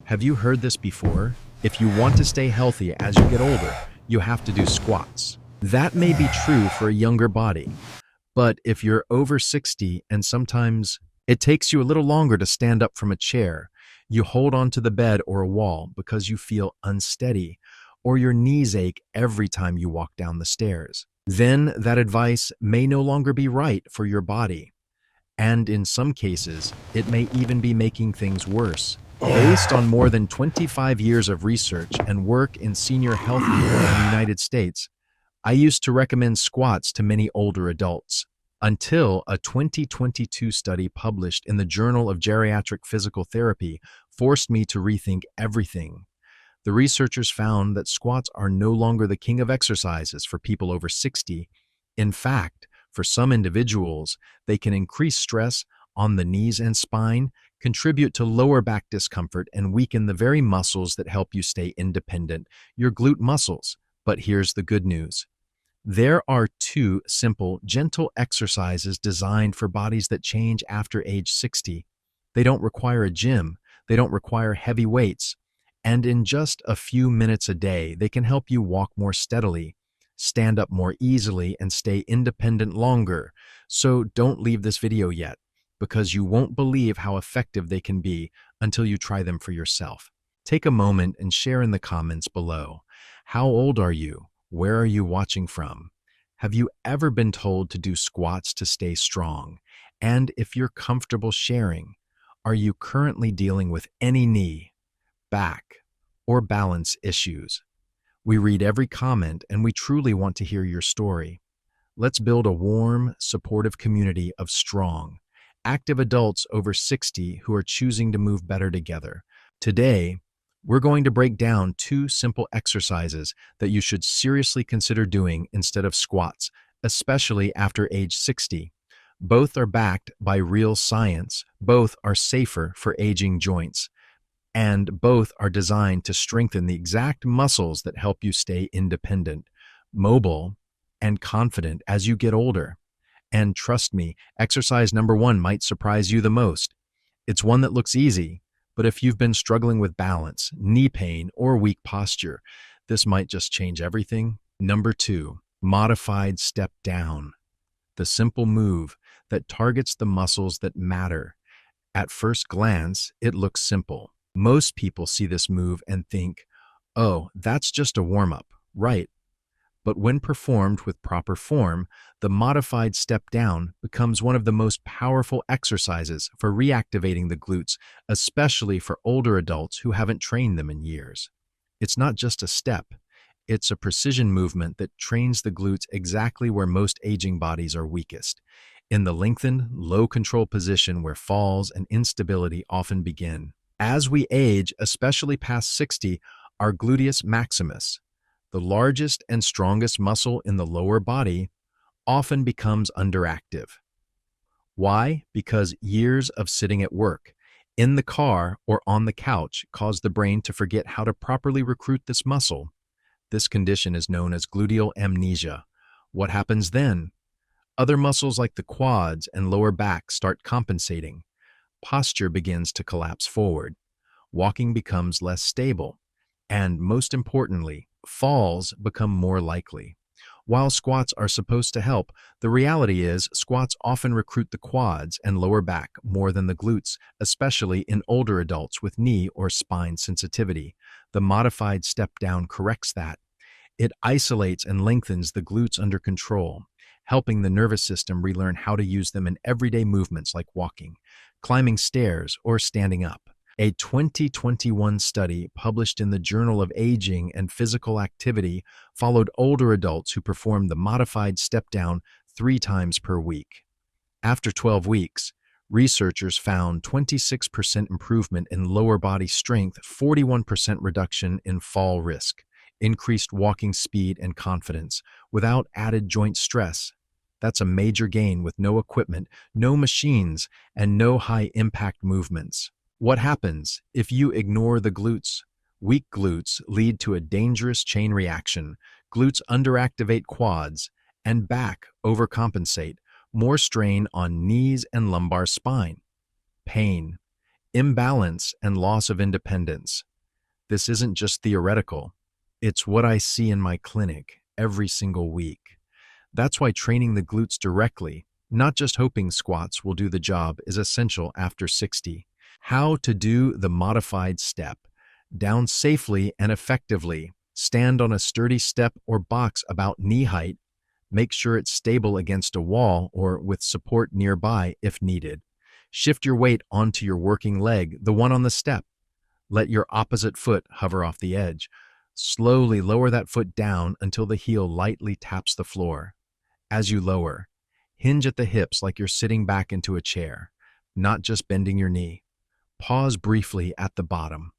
Have you heard this before? If you want to stay healthy as you get older, you have to do squats. That may be true for a younger body, but if you're over 60 and sometimes it takes you a little longer to stand up from a chair, you hold onto the bed or a wall because you feel unsteady, or your knees ache every time you walk down the stairs, then that advice may no longer be right for your body. And in some cases, it may even be making things worse. Based on more than 25 years of research and work in senior health care in the United States, I used to recommend squats to many older adults, until a 2022 study published in the Journal of Geriatric Physical Therapy forced me to rethink everything. The researchers found that squats are no longer the king of exercises for people over 60. In fact, for some individuals, they can increase stress on the knees and spine, contribute to lower back discomfort, and weaken the very muscles that help you stay independent, your glute muscles. But here's the good news. There are two simple, gentle exercises designed for bodies that change after age 60. They don't require a gym, they don't require heavy weights, and in just a few minutes a day, they can help you walk more steadily, stand up more easily, and stay independent longer. So don't leave this video yet, because you won't believe how effective they can be until you try them for yourself. Take a moment and share in the comments below. How old are you? Where are you watching from? Have you ever been told to do squats to stay strong? And if you're comfortable sharing, are you currently dealing with any knee, back, or balance issues? We read every comment and we truly want to hear your story. Let's build a warm, supportive community of strong, active adults over 60 who are choosing to move better together. Today, we're going to break down two simple exercises that you should seriously consider doing instead of squats, especially after age 60. Both are backed by real science, both are safer for aging joints, and both are designed to strengthen the exact muscles that help you stay independent, mobile, and confident as you get older. And trust me, exercise number one might surprise you the most. It's one that looks easy, but if you've been struggling with balance, knee pain, or weak posture, this might just change everything. Number two, modified step down. The simple move that targets the muscles that matter. At first glance, it looks simple. Most people see this move and think, oh, that's just a warm-up, right? But when performed with proper form, the modified step down becomes one of the most powerful exercises for reactivating the glutes, especially for older adults who haven't trained them in years. It's not just a step, it's a precision movement that trains the glutes exactly where most aging bodies are weakest, in the lengthened, low-control position where falls and instability often begin. As we age, especially past 60, our gluteus maximus, the largest and strongest muscle in the lower body, often becomes underactive. Why? Because years of sitting at work, in the car, or on the couch cause the brain to forget how to properly recruit this muscle. This condition is known as gluteal amnesia. What happens then? Other muscles like the quads and lower back start compensating. Posture begins to collapse forward. Walking becomes less stable. And most importantly, falls become more likely. While squats are supposed to help, the reality is squats often recruit the quads and lower back more than the glutes, especially in older adults with knee or spine sensitivity. The modified step down corrects that. It isolates and lengthens the glutes under control, helping the nervous system relearn how to use them in everyday movements like walking, climbing stairs, or standing up. A 2021 study published in the Journal of Aging and Physical Activity followed older adults who performed the modified step-down 3 times per week. After 12 weeks, researchers found 26% improvement in lower body strength, 41% reduction in fall risk, increased walking speed and confidence, without added joint stress. That's a major gain with no equipment, no machines, and no high-impact movements. What happens if you ignore the glutes? Weak glutes lead to a dangerous chain reaction. Glutes underactivate quads, and back overcompensate, more strain on knees and lumbar spine. Pain, Imbalance and loss of independence. This isn't just theoretical. It's what I see in my clinic every single week. That's why training the glutes directly, not just hoping squats will do the job, is essential after 60. How to do the modified step. Down safely and effectively. Stand on a sturdy step or box about knee height. Make sure it's stable against a wall or with support nearby if needed. Shift your weight onto your working leg, the one on the step. Let your opposite foot hover off the edge. Slowly lower that foot down until the heel lightly taps the floor. As you lower, hinge at the hips like you're sitting back into a chair, not just bending your knee. Pause briefly at the bottom.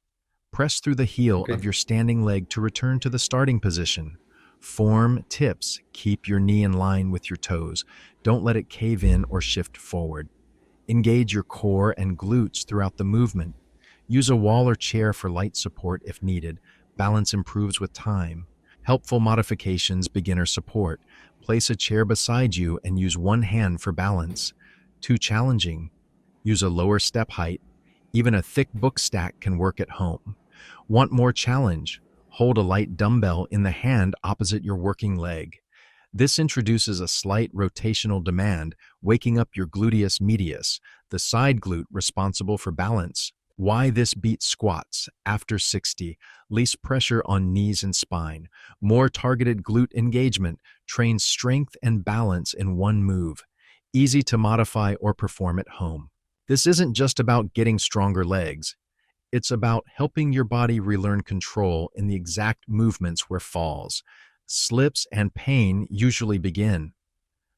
Press through the heel Okay. of your standing leg to return to the starting position. Form tips. Keep your knee in line with your toes. Don't let it cave in or shift forward. Engage your core and glutes throughout the movement. Use a wall or chair for light support if needed. Balance improves with time. Helpful modifications, beginner support. Place a chair beside you and use one hand for balance. Too challenging? Use a lower step height. Even a thick book stack can work at home. Want more challenge? Hold a light dumbbell in the hand opposite your working leg. This introduces a slight rotational demand, waking up your gluteus medius, the side glute responsible for balance. Why this beats squats after 60, least pressure on knees and spine, more targeted glute engagement, trains strength and balance in one move, easy to modify or perform at home. This isn't just about getting stronger legs. It's about helping your body relearn control in the exact movements where falls, slips, and pain usually begin.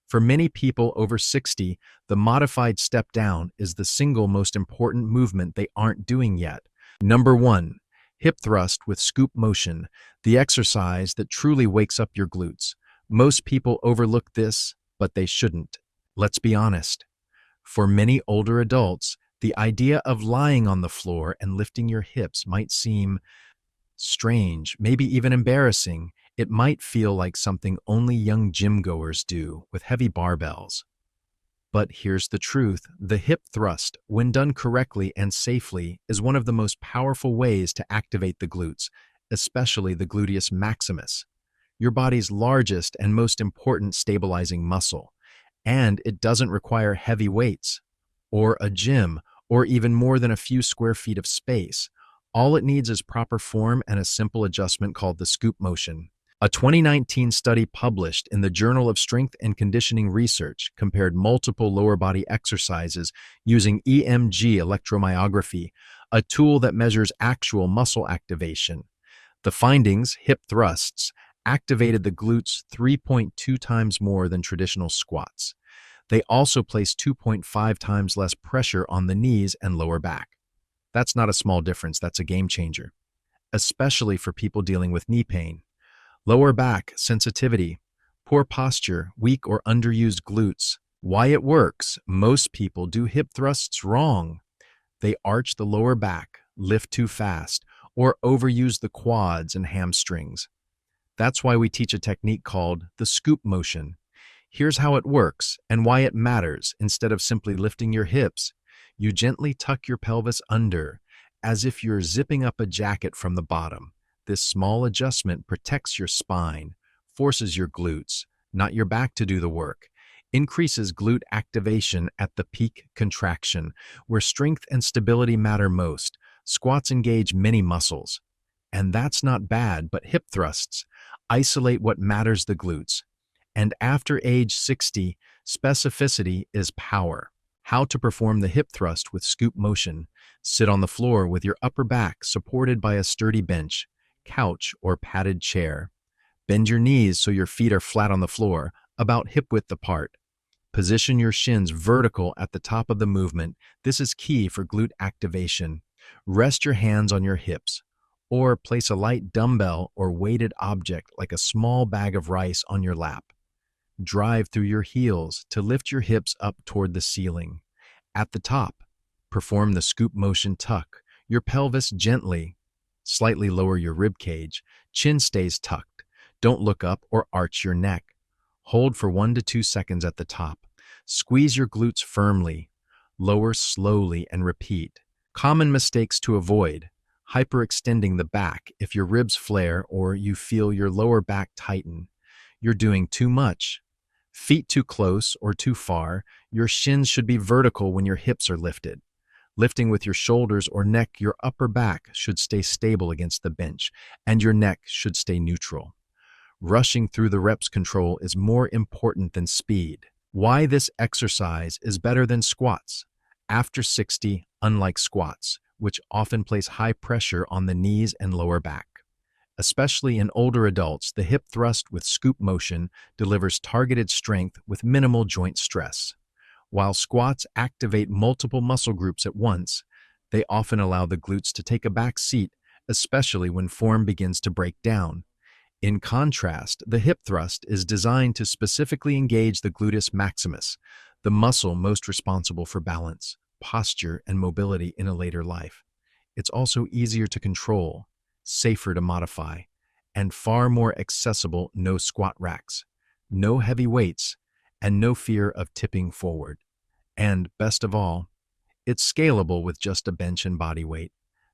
For many people over 60, the modified step down is the single most important movement they aren't doing yet. Number 1, hip thrust with scoop motion, the exercise that truly wakes up your glutes. Most people overlook this, but they shouldn't. Let's be honest. For many older adults, the idea of lying on the floor and lifting your hips might seem strange, maybe even embarrassing. It might feel like something only young gym goers do with heavy barbells. But here's the truth. The hip thrust, when done correctly and safely, is one of the most powerful ways to activate the glutes, especially the gluteus maximus, your body's largest and most important stabilizing muscle. And it doesn't require heavy weights, or a gym, or even more than a few square feet of space. All it needs is proper form and a simple adjustment called the scoop motion. A 2019 study published in the Journal of Strength and Conditioning Research compared multiple lower body exercises using EMG electromyography, a tool that measures actual muscle activation. The findings, hip thrusts, activated the glutes 3.2 times more than traditional squats. They also placed 2.5 times less pressure on the knees and lower back. That's not a small difference, that's a game changer, especially for people dealing with knee pain. Lower back, sensitivity, poor posture, weak or underused glutes. Why it works? Most people do hip thrusts wrong. They arch the lower back, lift too fast, or overuse the quads and hamstrings. That's why we teach a technique called the scoop motion. Here's how it works and why it matters. Instead of simply lifting your hips, you gently tuck your pelvis under, as if you're zipping up a jacket from the bottom. This small adjustment protects your spine, forces your glutes, not your back, to do the work, increases glute activation at the peak contraction, where strength and stability matter most. Squats engage many muscles. And that's not bad, but hip thrusts isolate what matters, the glutes. And after age 60, specificity is power. How to perform the hip thrust with scoop motion. Sit on the floor with your upper back supported by a sturdy bench, couch, or padded chair. Bend your knees so your feet are flat on the floor, about hip width apart. Position your shins vertical at the top of the movement. This is key for glute activation. Rest your hands on your hips, or place a light dumbbell or weighted object like a small bag of rice on your lap. Drive through your heels to lift your hips up toward the ceiling. At the top, perform the scoop motion tuck, your pelvis gently. Slightly lower your rib cage. Chin stays tucked. Don't look up or arch your neck. Hold for 1 to 2 seconds at the top. Squeeze your glutes firmly. Lower slowly and repeat. Common mistakes to avoid: hyperextending the back if your ribs flare or you feel your lower back tighten. You're doing too much. Feet too close or too far. Your shins should be vertical when your hips are lifted. Lifting with your shoulders or neck, your upper back should stay stable against the bench, and your neck should stay neutral. Rushing through the reps control is more important than speed. Why this exercise is better than squats. After 60, unlike squats, which often place high pressure on the knees and lower back. Especially in older adults, the hip thrust with scoop motion delivers targeted strength with minimal joint stress. While squats activate multiple muscle groups at once, they often allow the glutes to take a back seat, especially when form begins to break down. In contrast, the hip thrust is designed to specifically engage the gluteus maximus, the muscle most responsible for balance, posture, and mobility in a later life. It's also easier to control, safer to modify, and far more accessible. No squat racks, no heavy weights, and no fear of tipping forward. And best of all, it's scalable with just a bench and body weight,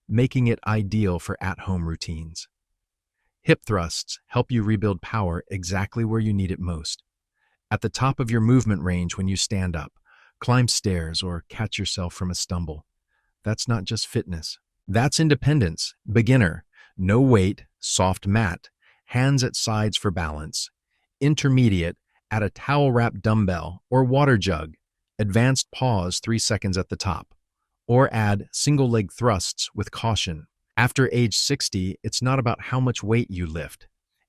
making it ideal for at-home routines. Hip thrusts help you rebuild power exactly where you need it most. At the top of your movement range when you stand up, climb stairs, or catch yourself from a stumble. That's not just fitness. That's independence. Beginner, no weight, soft mat, hands at sides for balance. Intermediate, add a towel-wrapped dumbbell or water jug. Advanced, pause 3 seconds at the top. Or add single leg thrusts with caution. After age 60, it's not about how much weight you lift.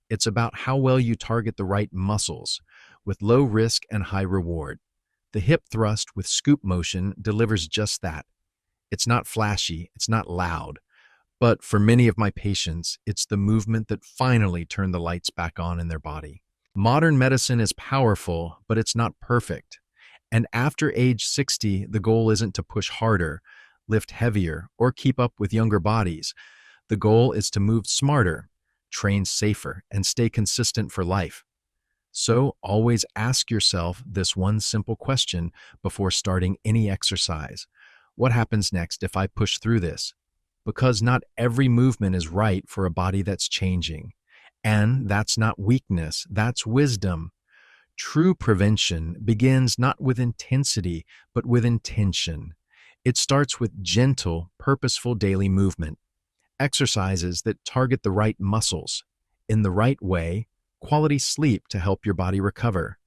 It's about how well you target the right muscles, with low risk and high reward. The hip thrust with scoop motion delivers just that. It's not flashy, it's not loud, but for many of my patients, it's the movement that finally turned the lights back on in their body. Modern medicine is powerful, but it's not perfect. And after age 60, the goal isn't to push harder, lift heavier, or keep up with younger bodies. The goal is to move smarter, train safer, and stay consistent for life. So always ask yourself this one simple question before starting any exercise. What happens next if I push through this? Because not every movement is right for a body that's changing. And that's not weakness, that's wisdom. True prevention begins not with intensity, but with intention. It starts with gentle, purposeful daily movement. Exercises that target the right muscles, in the right way, quality sleep to help your body recover,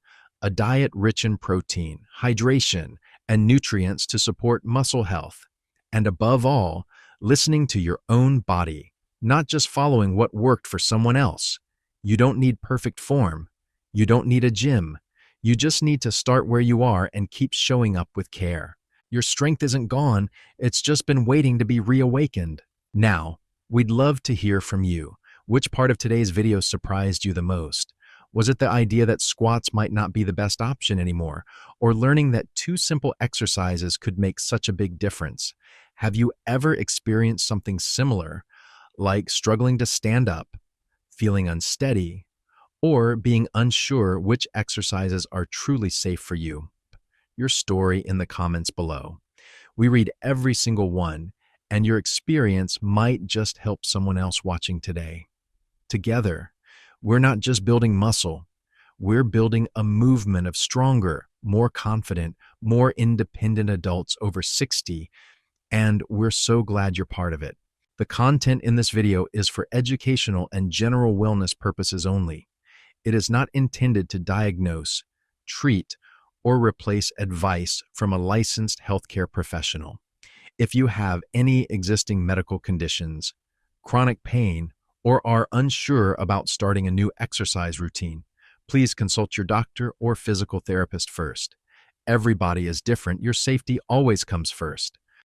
a diet rich in protein, hydration, and nutrients to support muscle health, and above all, listening to your own body, not just following what worked for someone else. You don't need perfect form. You don't need a gym. You just need to start where you are and keep showing up with care. Your strength isn't gone, it's just been waiting to be reawakened. Now, we'd love to hear from you. Which part of today's video surprised you the most? Was it the idea that squats might not be the best option anymore, or learning that 2 simple exercises could make such a big difference? Have you ever experienced something similar, like struggling to stand up, feeling unsteady, or being unsure which exercises are truly safe for you? Your story in the comments below. We read every single one, and your experience might just help someone else watching today. Together, we're not just building muscle, we're building a movement of stronger, more confident, more independent adults over 60, and we're so glad you're part of it. The content in this video is for educational and general wellness purposes only. It is not intended to diagnose, treat, or replace advice from a licensed healthcare professional. If you have any existing medical conditions, chronic pain, or are unsure about starting a new exercise routine, please consult your doctor or physical therapist first. Every body is different. Your safety always comes first.